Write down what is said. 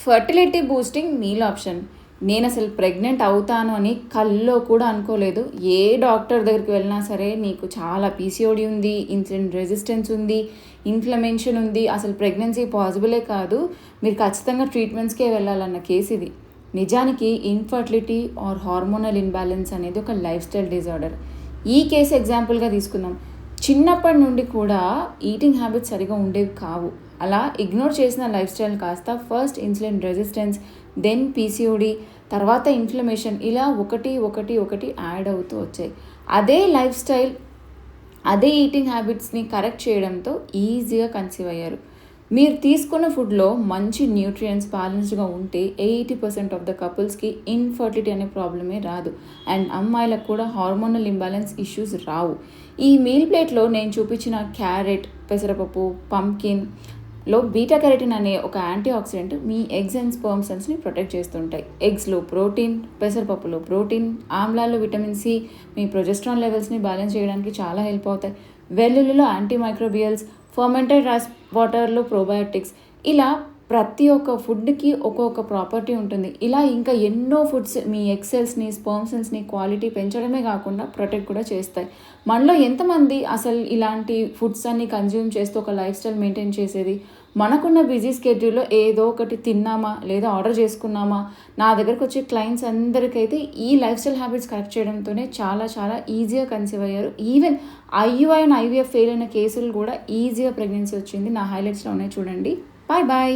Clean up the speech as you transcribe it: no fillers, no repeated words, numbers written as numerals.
Fertility boosting meal option. నేను అసలు pregnant అవుతాను అని కల్లో కూడా అనుకోలేదు. ఏ డాక్టర్ దగ్గరికి వెళ్ళినా సరే నీకు చాలా పీసీఓడి ఉంది, ఇన్సులిన్ రెసిస్టెన్స్ ఉంది, ఇన్ఫ్లమేషన్ ఉంది, అసలు ప్రెగ్నెన్సీ పాసిబులే కాదు, మీరు ఖచ్చితంగా ట్రీట్మెంట్స్కే వెళ్ళాలన్న కేసు ఇది. నిజానికి ఇన్ఫర్టిలిటీ ఆర్ హార్మోనల్ ఇన్బ్యాలెన్స్ అనేది ఒక లైఫ్ స్టైల్ డిజార్డర్. ఈ కేసు ఎగ్జాంపుల్గా తీసుకుందాం. చిన్నప్పటి నుండి కూడా ఈటింగ్ హ్యాబిట్స్ సరిగా ఉండేవి కావు. అలా ఇగ్నోర్ చేసిన లైఫ్ స్టైల్ కాస్త first insulin resistance, then PCOD, తర్వాత ఇన్ఫ్లమేషన్, ఇలా ఒకటి ఒకటి ఒకటి యాడ్ అవుతూ వచ్చాయి. అదే లైఫ్ స్టైల్, అదే ఈటింగ్ హ్యాబిట్స్ని కరెక్ట్ చేయడంతో ఈజీగా కన్సీవ్ అయ్యారు. మీరు తీసుకున్న ఫుడ్లో మంచి న్యూట్రియంట్స్ బ్యాలెన్స్డ్గా ఉంటే 80% ఆఫ్ ద కపుల్స్కి ఇన్ఫర్టిలిటీ అనే ప్రాబ్లమే రాదు. అండ్ అమ్మాయిలకు కూడా హార్మోనల్ ఇంబ్యాలెన్స్ ఇష్యూస్ రావు. ఈ మీల్ ప్లేట్లో నేను చూపించిన క్యారెట్, పెసరపప్పు, పంకిన్లో బీటా కెరటిన్ అనే ఒక యాంటీ ఆక్సిడెంట్ మీ ఎగ్స్ అండ్ స్పర్మ్ సెల్స్ని ప్రొటెక్ట్ చేస్తుంటాయి. ఎగ్స్లో ప్రోటీన్, పెసరపప్పులో ప్రోటీన్, ఆమ్లాల్లో విటమిన్ సి మీ ప్రొజెస్ట్రాన్ లెవెల్స్ని బ్యాలెన్స్ చేయడానికి చాలా హెల్ప్ అవుతాయి. వెల్లుల్లిలో యాంటీ మైక్రోబియల్స్, ఫర్మెంటెడ్ రైస్ వాటర్లో ప్రోబయోటిక్స్, ఇలా ప్రతి ఒక్క ఫుడ్కి ఒక్కొక్క ప్రాపర్టీ ఉంటుంది. ఇలా ఇంకా ఎన్నో ఫుడ్స్ మీ ఎగ్ సెల్స్ని, స్పర్మ్ సెల్స్ని క్వాలిటీ పెంచడమే కాకుండా ప్రొటెక్ట్ కూడా చేస్తాయి. మనలో ఎంతమంది అసలు ఇలాంటి ఫుడ్స్ అన్ని కన్జ్యూమ్ చేస్తూ ఒక లైఫ్ స్టైల్ మెయింటైన్ చేసేది? మనకున్న బిజీ స్కెడ్యూల్లో ఏదో ఒకటి తిన్నామా లేదా ఆర్డర్ చేసుకున్నామా? నా దగ్గరకు వచ్చే క్లయింట్స్ అందరికైతే ఈ లైఫ్ స్టైల్ హ్యాబిట్స్ కరెక్ట్ చేయడంతోనే చాలా చాలా ఈజీగా కన్సీవ్ అయ్యారు. Even IUI and IVF fail అయిన కేసులు కూడా ఈజీగా ప్రెగ్నెన్సీ వచ్చింది. నా హైలైట్స్లో ఉన్నాయి, చూడండి. Bye bye.